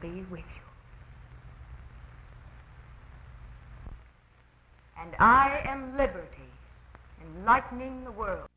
be with you. And I am liberty, enlightening the world.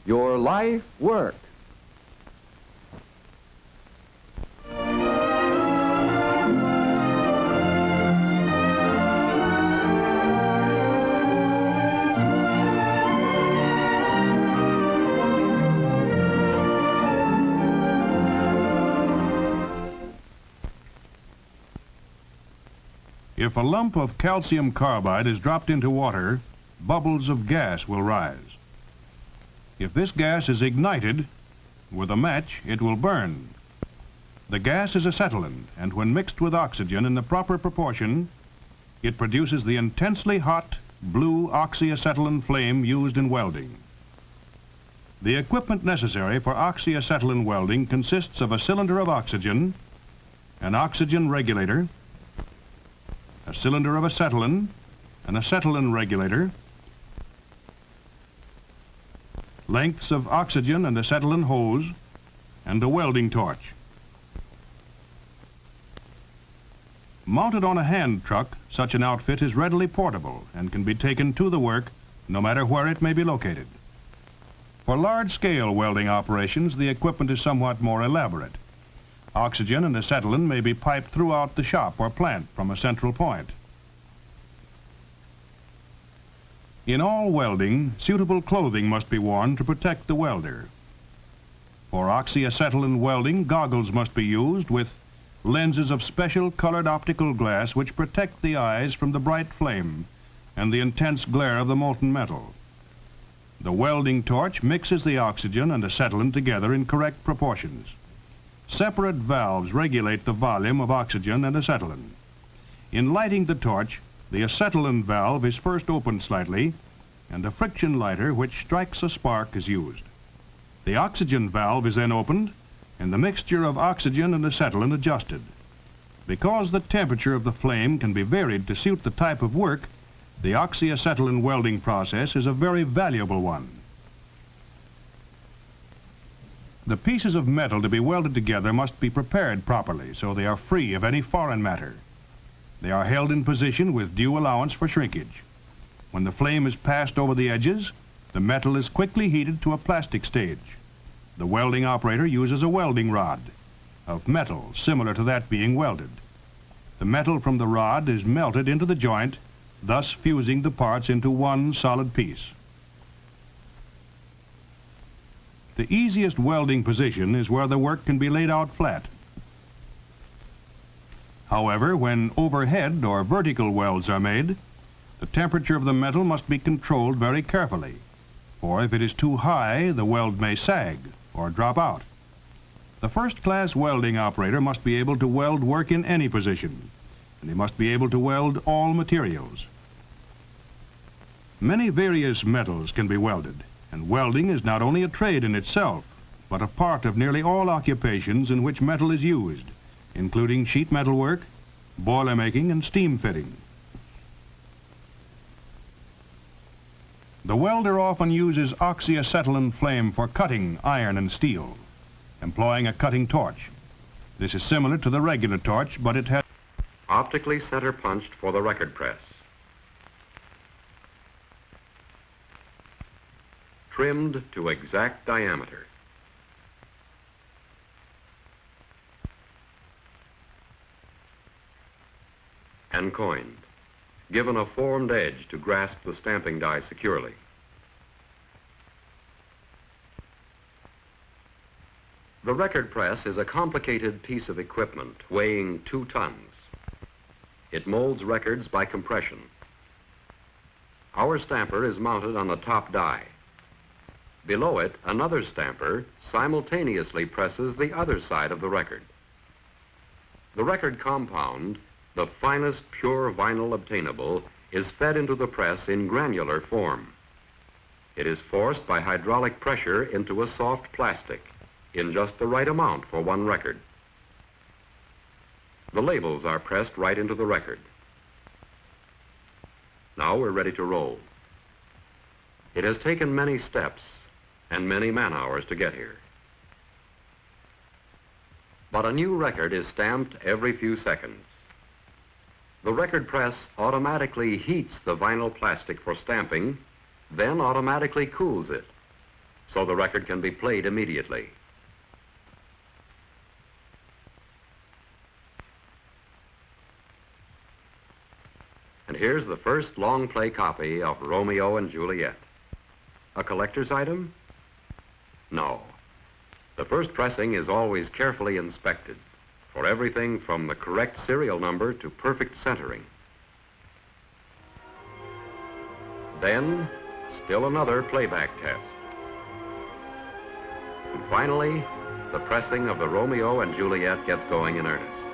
Your life work. If a lump of calcium carbide is dropped into water, bubbles of gas will rise. If this gas is ignited with a match, it will burn. The gas is acetylene, and when mixed with oxygen in the proper proportion, it produces the intensely hot blue oxy-acetylene flame used in welding. The equipment necessary for oxy-acetylene welding consists of a cylinder of oxygen, an oxygen regulator, a cylinder of acetylene, an acetylene regulator, lengths of oxygen and acetylene hose, and a welding torch. Mounted on a hand truck, such an outfit is readily portable and can be taken to the work no matter where it may be located. For large-scale welding operations, the equipment is somewhat more elaborate. Oxygen and acetylene may be piped throughout the shop or plant from a central point. In all welding, suitable clothing must be worn to protect the welder. For oxy-acetylene welding, goggles must be used with lenses of special colored optical glass which protect the eyes from the bright flame and the intense glare of the molten metal. The welding torch mixes the oxygen and acetylene together in correct proportions. Separate valves regulate the volume of oxygen and acetylene. In lighting the torch, the acetylene valve is first opened slightly, and a friction lighter which strikes a spark is used. The oxygen valve is then opened, and the mixture of oxygen and acetylene adjusted. Because the temperature of the flame can be varied to suit the type of work, the oxy-acetylene welding process is a very valuable one. The pieces of metal to be welded together must be prepared properly so they are free of any foreign matter. They are held in position with due allowance for shrinkage. When the flame is passed over the edges, the metal is quickly heated to a plastic stage. The welding operator uses a welding rod of metal similar to that being welded. The metal from the rod is melted into the joint, thus fusing the parts into one solid piece. The easiest welding position is where the work can be laid out flat. However, when overhead or vertical welds are made, the temperature of the metal must be controlled very carefully, for if it is too high, the weld may sag or drop out. The first-class welding operator must be able to weld work in any position, and he must be able to weld all materials. Many various metals can be welded, and welding is not only a trade in itself, but a part of nearly all occupations in which metal is used, including sheet metal work, boiler making, and steam fitting. The welder often uses oxy-acetylene flame for cutting iron and steel, employing a cutting torch. This is similar to the regular torch, but it has optically center punched for the record press. Trimmed to exact diameter. And coined, given a formed edge to grasp the stamping die securely. The record press is a complicated piece of equipment weighing 2 tons. It molds records by compression. Our stamper is mounted on the top die. Below it, another stamper simultaneously presses the other side of the record. The record compound, the finest pure vinyl obtainable, is fed into the press in granular form. It is forced by hydraulic pressure into a soft plastic in just the right amount for one record. The labels are pressed right into the record. Now we're ready to roll. It has taken many steps and many man-hours to get here. But a new record is stamped every few seconds. The record press automatically heats the vinyl plastic for stamping, then automatically cools it, so the record can be played immediately. And here's the first long play copy of Romeo and Juliet. A collector's item? No. The first pressing is always carefully inspected for everything from the correct serial number to perfect centering. Then, still another playback test. And finally, the pressing of the Romeo and Juliet gets going in earnest.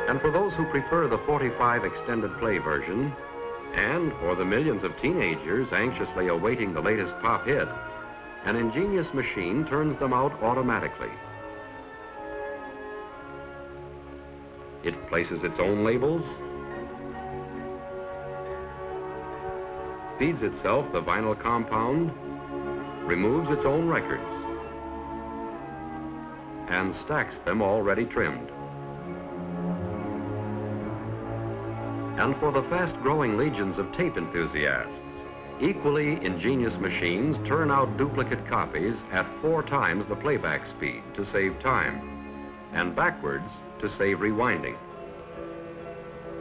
And for those who prefer the 45 extended play version, and for the millions of teenagers anxiously awaiting the latest pop hit, an ingenious machine turns them out automatically. It places its own labels, feeds itself the vinyl compound, removes its own records, and stacks them already trimmed. And for the fast-growing legions of tape enthusiasts, equally ingenious machines turn out duplicate copies at 4 times the playback speed to save time, and backwards to save rewinding.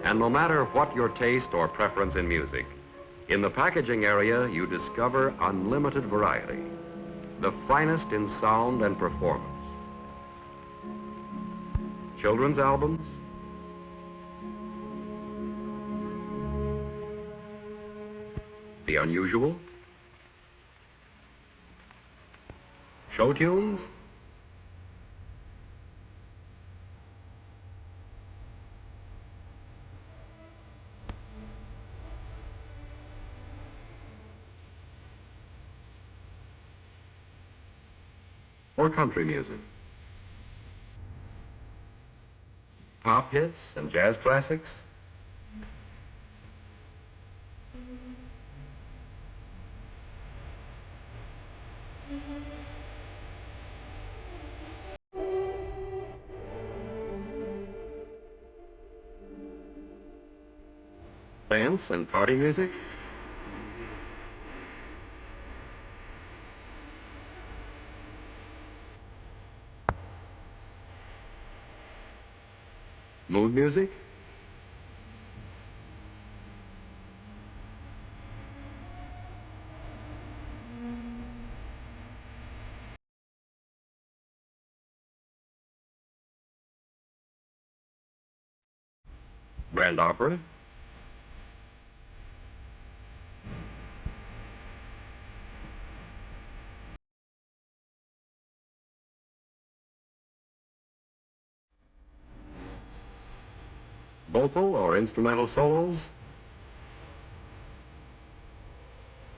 And no matter what your taste or preference in music, in the packaging area you discover unlimited variety, the finest in sound and performance. Children's albums, the unusual, show tunes, or country music, pop hits and jazz classics, dance and party music, mood music, grand opera, vocal or instrumental solos,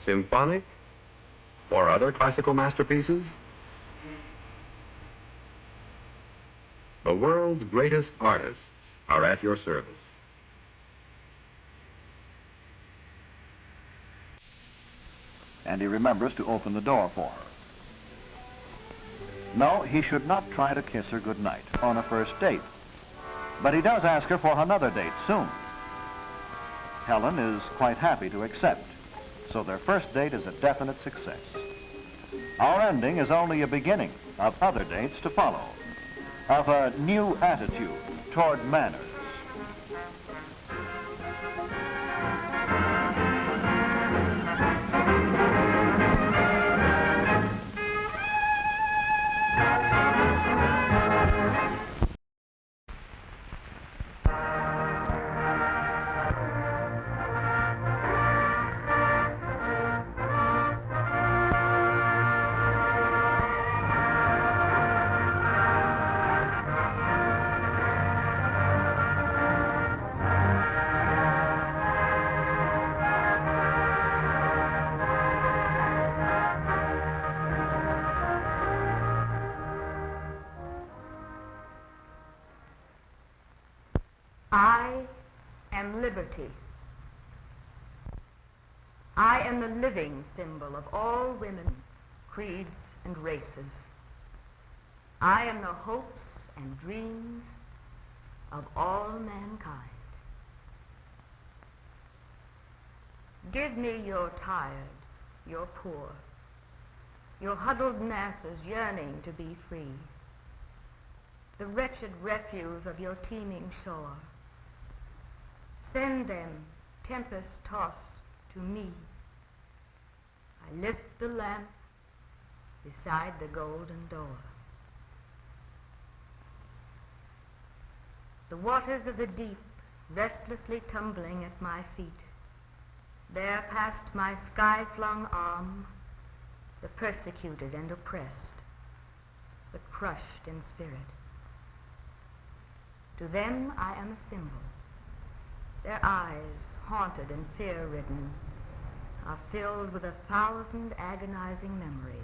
symphonic or other classical masterpieces, The world's greatest artists are at your service. And he remembers to open the door for her. No, he should not try to kiss her goodnight on a first date. But he does ask her for another date soon. Helen is quite happy to accept, so their first date is a definite success. Our ending is only a beginning of other dates to follow, of a new attitude toward manners. I am liberty. I am the living symbol of all women, creeds, and races. I am the hopes and dreams of all mankind. Give me your tired, your poor, your huddled masses yearning to be free, the wretched refuse of your teeming shore. Send them, tempest-tossed, to me. I lift the lamp beside the golden door. The waters of the deep, restlessly tumbling at my feet, bear past my sky-flung arm the persecuted and oppressed, the crushed in spirit. To them I am a symbol. Their eyes, haunted and fear-ridden, are filled with 1,000 agonizing memories.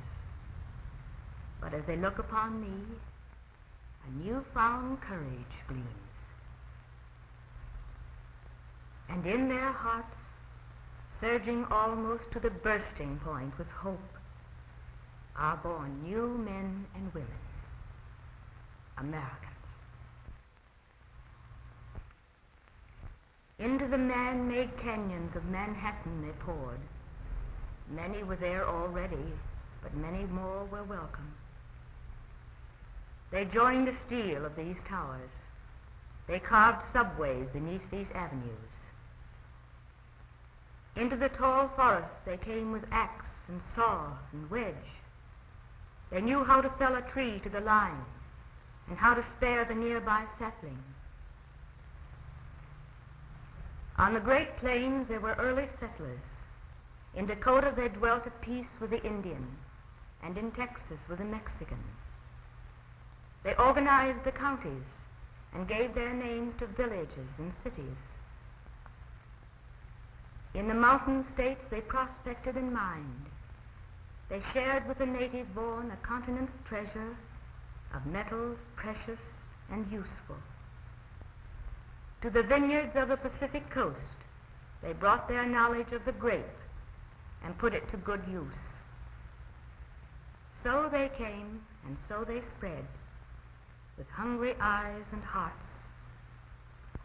But as they look upon me, a newfound courage gleams. And in their hearts, surging almost to the bursting point with hope, are born new men and women, Americans. Into the man-made canyons of Manhattan they poured. Many were there already, but many more were welcome. They joined the steel of these towers. They carved subways beneath these avenues. Into the tall forests they came with axe and saw and wedge. They knew how to fell a tree to the line and how to spare the nearby sapling. On the Great Plains there were early settlers. In Dakota they dwelt at peace with the Indian, and in Texas with the Mexican. They organized the counties and gave their names to villages and cities. In the mountain states they prospected and mined. They shared with the native born a continent's treasure of metals precious and useful. To the vineyards of the Pacific coast, they brought their knowledge of the grape and put it to good use. So they came and so they spread, with hungry eyes and hearts,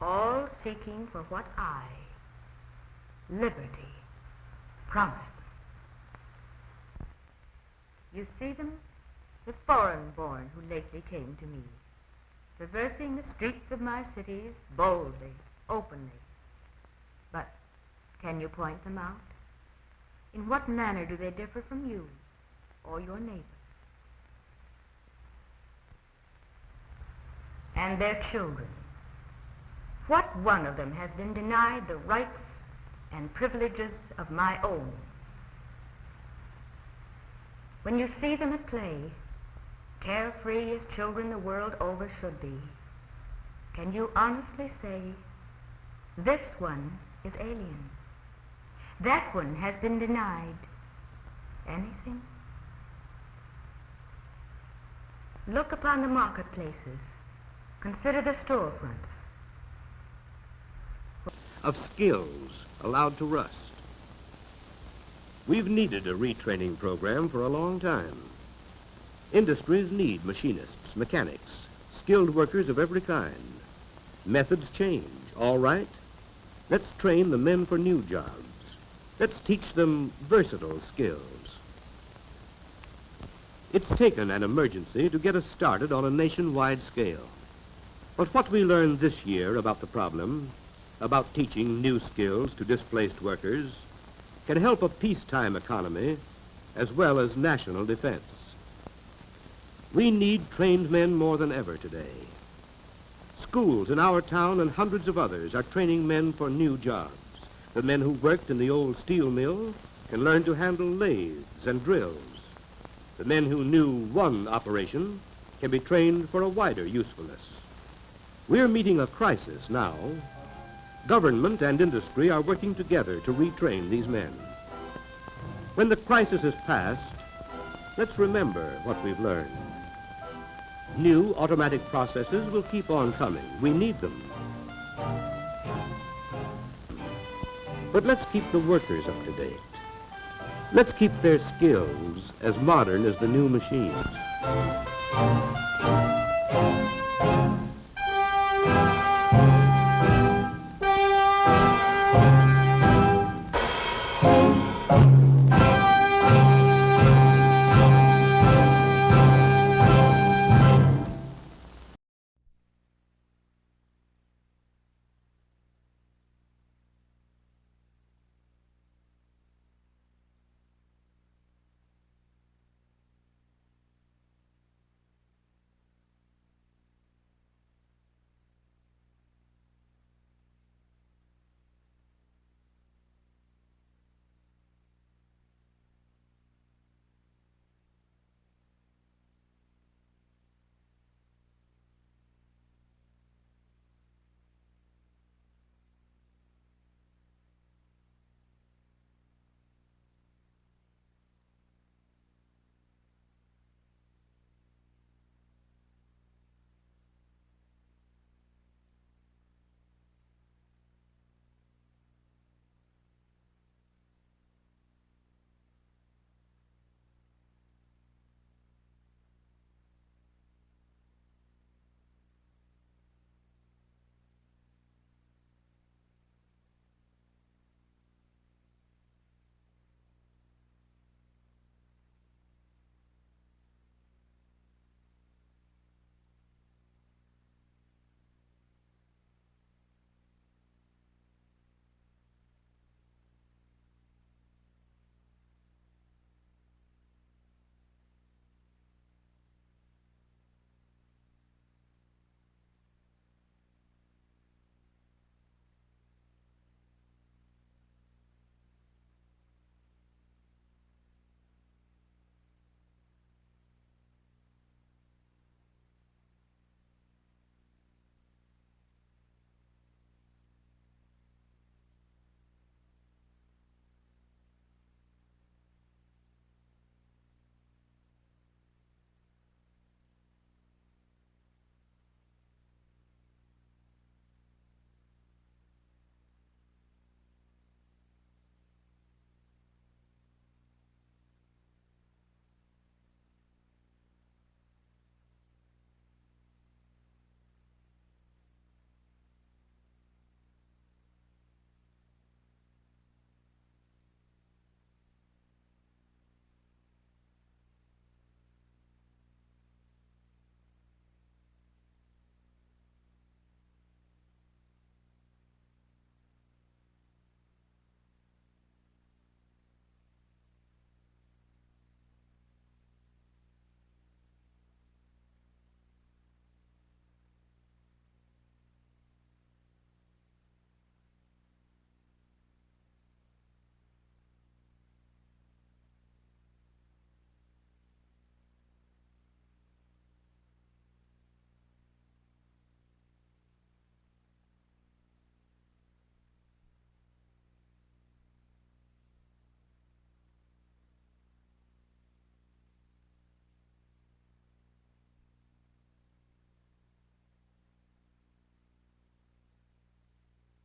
all seeking for what I, liberty, promised them. You see them, the foreign-born who lately came to me, traversing the streets of my cities boldly, openly. But can you point them out? In what manner do they differ from you or your neighbors? And their children. What one of them has been denied the rights and privileges of my own? When you see them at play, carefree as children the world over should be, can you honestly say, this one is alien, that one has been denied anything? Look upon the marketplaces, Consider the storefronts. Of skills allowed to rust. We've needed a retraining program for a long time. Industries need machinists, mechanics, skilled workers of every kind. Methods change, all right? Let's train the men for new jobs. Let's teach them versatile skills. It's taken an emergency to get us started on a nationwide scale. But what we learned this year about the problem, about teaching new skills to displaced workers, can help a peacetime economy as well as national defense. We need trained men more than ever today. Schools in our town and hundreds of others are training men for new jobs. The men who worked in the old steel mill can learn to handle lathes and drills. The men who knew one operation can be trained for a wider usefulness. We're meeting a crisis now. Government and industry are working together to retrain these men. When the crisis is past, let's remember what we've learned. New automatic processes will keep on coming. We need them. But let's keep the workers up to date. Let's keep their skills as modern as the new machines.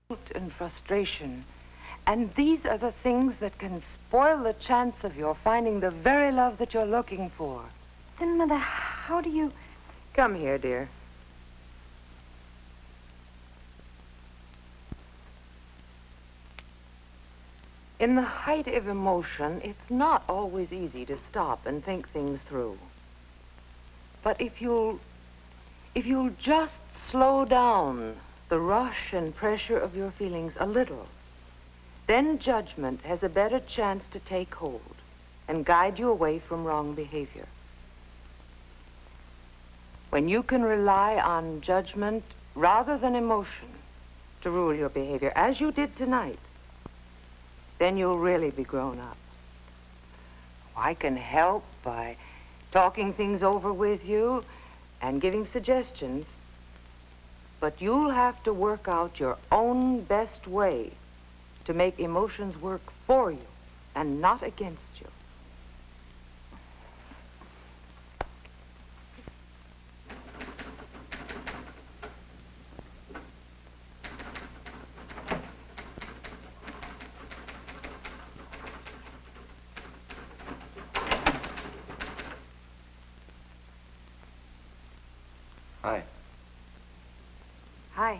and frustration. And these are the things that can spoil the chance of your finding the very love that you're looking for. Then, Mother, how do you... Come here, dear. In the height of emotion, it's not always easy to stop and think things through. But if you'll just slow down the rush and pressure of your feelings a little, then judgment has a better chance to take hold and guide you away from wrong behavior. When you can rely on judgment rather than emotion to rule your behavior, as you did tonight, then you'll really be grown up. I can help by talking things over with you and giving suggestions, but you'll have to work out your own best way to make emotions work for you and not against you. Hi. Hi.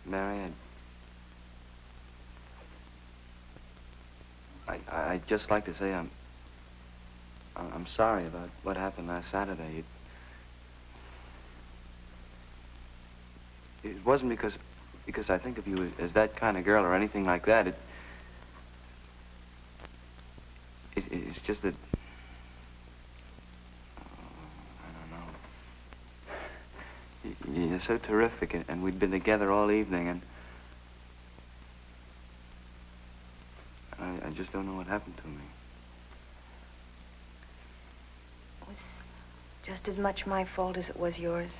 Mary, I'd just like to say I'm sorry about what happened last Saturday. It wasn't because I think of you as that kind of girl or anything like that. It's just that I don't know. You're so terrific, and we'd been together all evening, and I just don't know what happened to me. It was just as much my fault as it was yours.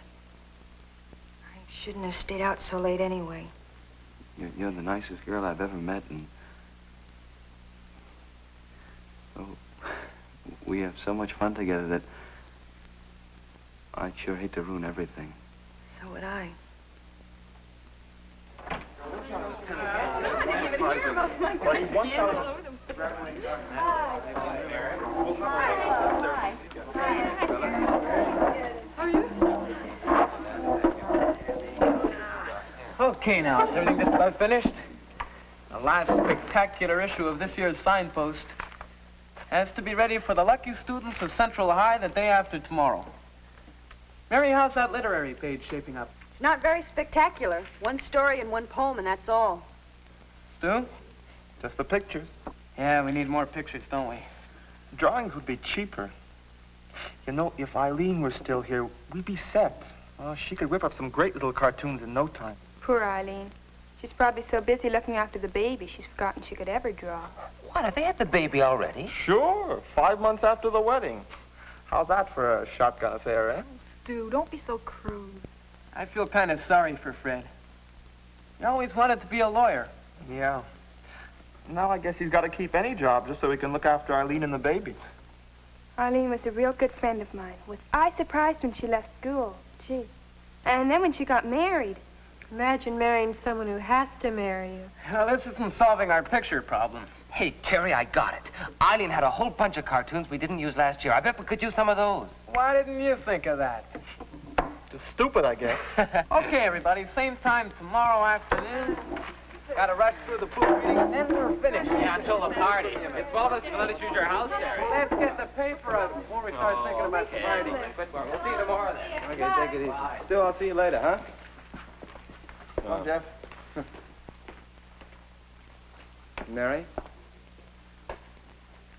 I shouldn't have stayed out so late anyway. You're the nicest girl I've ever met, and oh, we have so much fun together that I'd sure hate to ruin everything. So would I. Okay, now, is everything just about finished? The last spectacular issue of this year's Signpost has to be ready for the lucky students of Central High the day after tomorrow. Mary, how's that literary page shaping up? It's not very spectacular. One story and one poem, and that's all. Stu? Just the pictures. Yeah, we need more pictures, don't we? Drawings would be cheaper. You know, if Eileen were still here, we'd be set. Well, she could whip up some great little cartoons in no time. Poor Eileen. She's probably so busy looking after the baby, she's forgotten she could ever draw. What, have they had the baby already? Sure, 5 months after the wedding. How's that for a shotgun affair, eh? Stu, don't be so crude. I feel kind of sorry for Fred. He always wanted to be a lawyer. Yeah. Now I guess he's got to keep any job just so he can look after Eileen and the baby. Eileen was a real good friend of mine. Was I surprised when she left school? Gee. And then when she got married. Imagine marrying someone who has to marry you. Well, this isn't solving our picture problem. Hey, Terry, I got it. Eileen had a whole bunch of cartoons we didn't use last year. I bet we could use some of those. Why didn't you think of that? Just stupid, I guess. Okay, everybody, same time tomorrow afternoon. Gotta rush through the pool reading, and then we're finished. Yeah, until the party. It's well of us to let us use your house, Terry. Let's get the paper out before we start thinking about the party. We'll see you tomorrow, then. Okay, take it easy. Still, I'll see you later, huh? Come on, Jeff. Mary?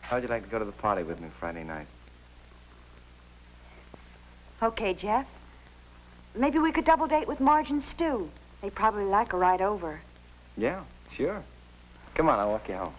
How'd you like to go to the party with me Friday night? Okay, Jeff. Maybe we could double date with Marge and Stu. They'd probably like a ride over. Yeah, sure. Come on, I'll walk you home.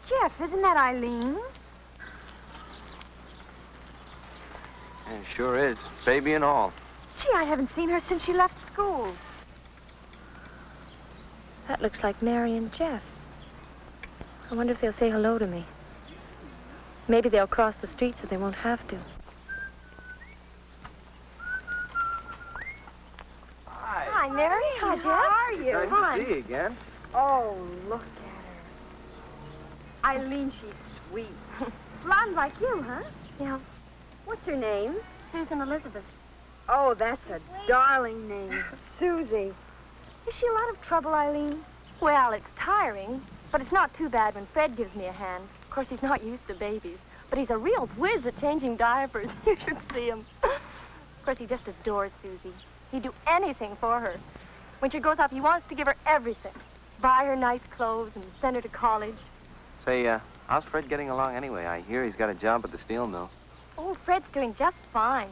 Jeff, isn't that Eileen? Yeah, sure is. Baby and all. Gee, I haven't seen her since she left school. That looks like Mary and Jeff. I wonder if they'll say hello to me. Maybe they'll cross the street so they won't have to. Hi, Mary. Hi, Jeff. How are you? Nice to see you again. Oh, look at her. Eileen, she's sweet. Blonde like you, huh? Yeah, What's her name? Susan Elizabeth. Oh, that's a darling name. Susie. Is she a lot of trouble, Eileen? Well, it's tiring, but it's not too bad when Fred gives me a hand. Of course, he's not used to babies, but he's a real whiz at changing diapers. You should see him. Of course, he just adores Susie. He'd do anything for her. When she grows up, he wants to give her everything. Buy her nice clothes and send her to college. Say, how's Fred getting along anyway? I hear he's got a job at the steel mill. Oh, Fred's doing just fine.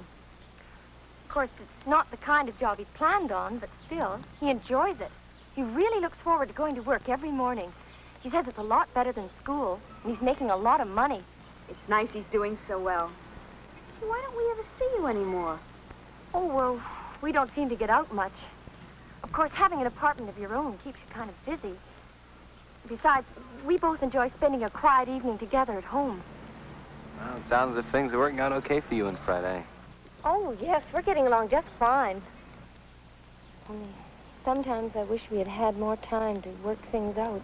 Of course, it's not the kind of job he planned on, but still, he enjoys it. He really looks forward to going to work every morning. He says it's a lot better than school, and he's making a lot of money. It's nice he's doing so well. Why don't we ever see you anymore? Oh, well, we don't seem to get out much. Of course, having an apartment of your own keeps you kind of busy. Besides, we both enjoy spending a quiet evening together at home. Well, it sounds as if things are working out okay for you and Fred, eh? Oh, yes, we're getting along just fine. Only sometimes I wish we had had more time to work things out.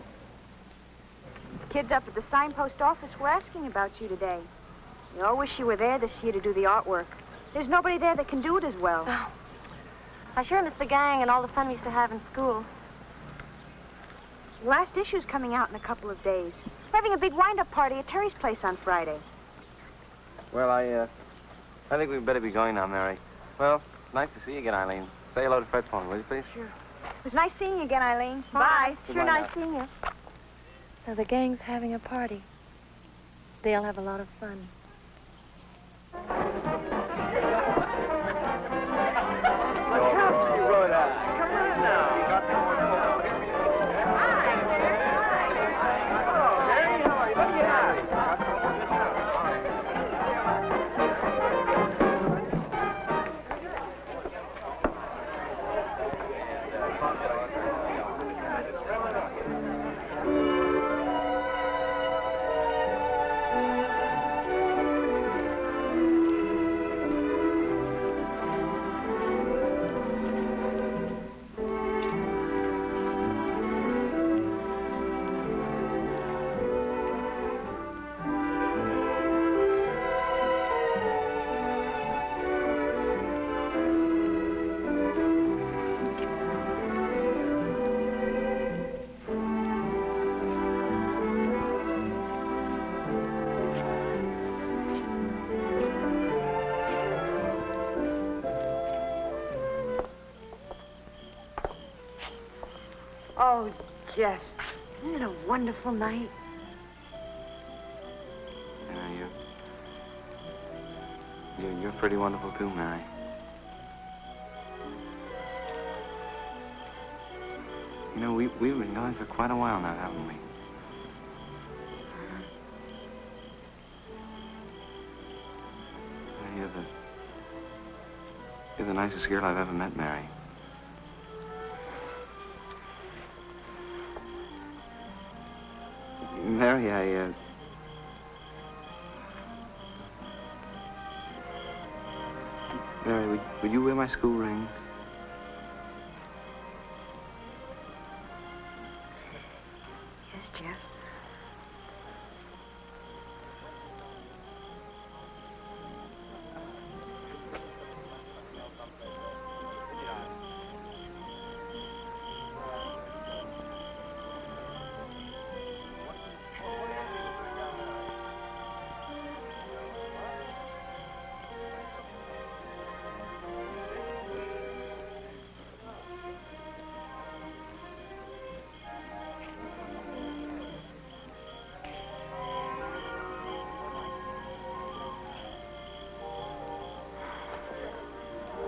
Kids up at the signpost office were asking about you today. They all wish you were there this year to do the artwork. There's nobody there that can do it as well. Oh. I sure miss the gang and all the fun we used to have in school. The last issue's coming out in a couple of days. We're having a big wind-up party at Terry's place on Friday. Well, I think we'd better be going now, Mary. Well, nice to see you again, Eileen. Say hello to Fred for me, will you, please? Sure. It was nice seeing you again, Eileen. Bye. Goodbye Sure nice now. seeing you. So the gang's having a party. They'll have a lot of fun. Oh, Jeff, isn't it a wonderful night? Yeah, you're pretty wonderful too, Mary. You know, we've been going for quite a while now, haven't we? You're the nicest girl I've ever met, Mary. Mary, Mary, would you wear my school ring?